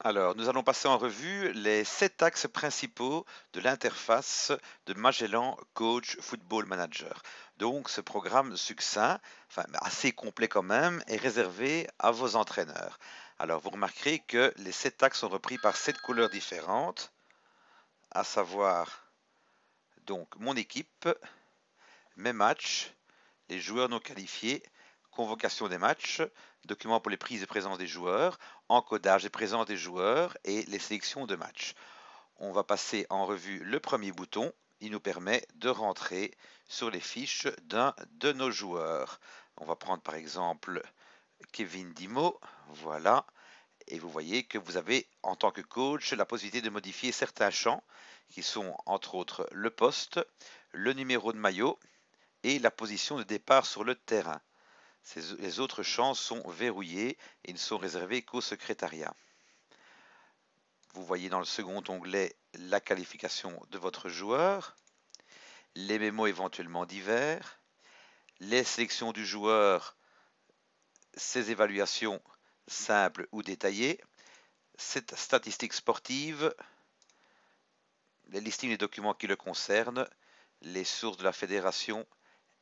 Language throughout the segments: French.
Alors, nous allons passer en revue les 7 axes principaux de l'interface de Magellan Coach Football Manager. Donc, ce programme succinct, enfin assez complet quand même, est réservé à vos entraîneurs. Alors, vous remarquerez que les 7 axes sont repris par 7 couleurs différentes, à savoir donc mon équipe, mes matchs, les joueurs non qualifiés, convocation des matchs, documents pour les prises et présence des joueurs, encodage et présence des joueurs et les sélections de matchs. On va passer en revue le premier bouton. Il nous permet de rentrer sur les fiches d'un de nos joueurs. On va prendre par exemple Kevin Dimo. Voilà. Et vous voyez que vous avez, en tant que coach, la possibilité de modifier certains champs qui sont entre autres le poste, le numéro de maillot et la position de départ sur le terrain. Les autres champs sont verrouillés et ne sont réservés qu'au secrétariat. Vous voyez dans le second onglet la qualification de votre joueur, les mémos éventuellement divers, les sélections du joueur, ses évaluations simples ou détaillées, cette statistique sportive, les listings des documents qui le concernent, les sources de la fédération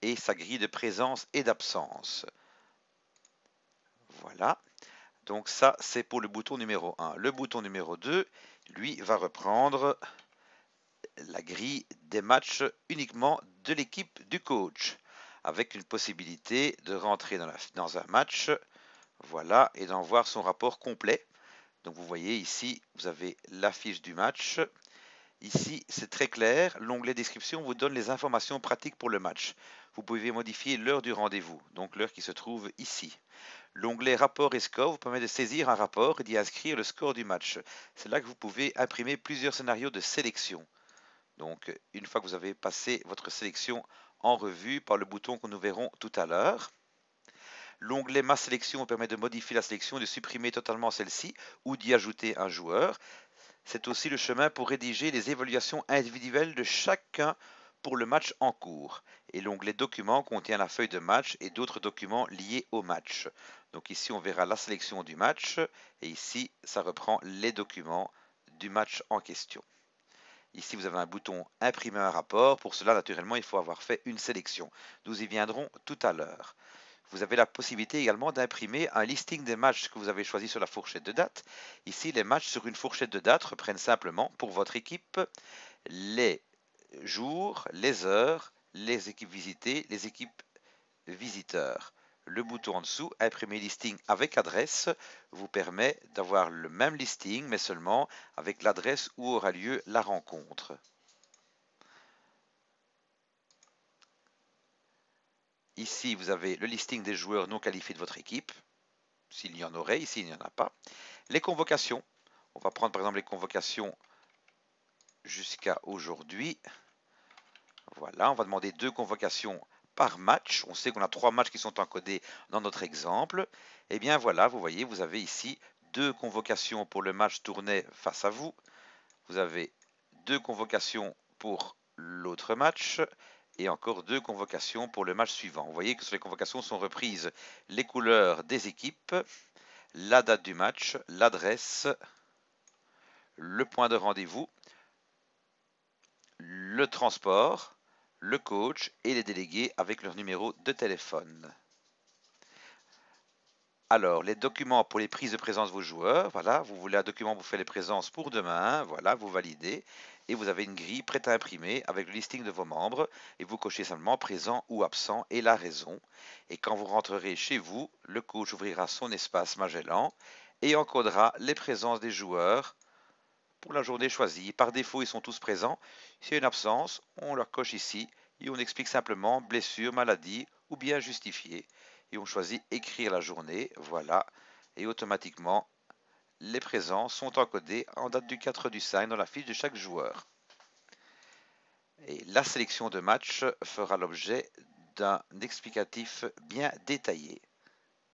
et sa grille de présence et d'absence. Voilà. Donc ça, c'est pour le bouton numéro 1. Le bouton numéro 2, lui, va reprendre la grille des matchs uniquement de l'équipe du coach, avec une possibilité de rentrer dans un match, voilà, et d'en voir son rapport complet. Donc vous voyez ici, vous avez la fiche du match. Ici, c'est très clair. L'onglet description vous donne les informations pratiques pour le match. Vous pouvez modifier l'heure du rendez-vous, donc l'heure qui se trouve ici. L'onglet rapport et score vous permet de saisir un rapport et d'y inscrire le score du match. C'est là que vous pouvez imprimer plusieurs scénarios de sélection. Donc, une fois que vous avez passé votre sélection en revue par le bouton que nous verrons tout à l'heure, l'onglet Ma sélection permet de modifier la sélection et de supprimer totalement celle-ci ou d'y ajouter un joueur. C'est aussi le chemin pour rédiger les évaluations individuelles de chacun pour le match en cours. Et l'onglet Documents contient la feuille de match et d'autres documents liés au match. Donc ici, on verra la sélection du match et ici, ça reprend les documents du match en question. Ici, vous avez un bouton Imprimer un rapport. Pour cela, naturellement, il faut avoir fait une sélection. Nous y viendrons tout à l'heure. Vous avez la possibilité également d'imprimer un listing des matchs que vous avez choisis sur la fourchette de date. Ici, les matchs sur une fourchette de date reprennent simplement pour votre équipe les jours, les heures, les équipes visitées, les équipes visiteurs. Le bouton en dessous, imprimer listing avec adresse, vous permet d'avoir le même listing, mais seulement avec l'adresse où aura lieu la rencontre. Ici, vous avez le listing des joueurs non qualifiés de votre équipe, s'il y en aurait, ici il n'y en a pas. Les convocations, on va prendre par exemple les convocations jusqu'à aujourd'hui. Voilà, on va demander 2 convocations par match. On sait qu'on a 3 matchs qui sont encodés dans notre exemple. Et bien voilà, vous voyez, vous avez ici 2 convocations pour le match tournai face à vous. Vous avez 2 convocations pour l'autre match et encore 2 convocations pour le match suivant. Vous voyez que sur les convocations sont reprises les couleurs des équipes, la date du match, l'adresse, le point de rendez-vous, le transport, le coach et les délégués avec leur numéro de téléphone. Alors, les documents pour les prises de présence de vos joueurs, voilà, vous voulez un document pour faire les présences pour demain, voilà, vous validez, et vous avez une grille prête à imprimer avec le listing de vos membres, et vous cochez simplement présent ou absent et la raison. Et quand vous rentrerez chez vous, le coach ouvrira son espace Magellan et encodera les présences des joueurs pour la journée choisie. Par défaut, ils sont tous présents. S'il y a une absence, on leur coche ici et on explique simplement blessure, maladie ou bien justifié. Et on choisit écrire la journée, voilà. Et automatiquement, les présents sont encodés en date du 4 du 5 dans la fiche de chaque joueur. Et la sélection de match fera l'objet d'un explicatif bien détaillé.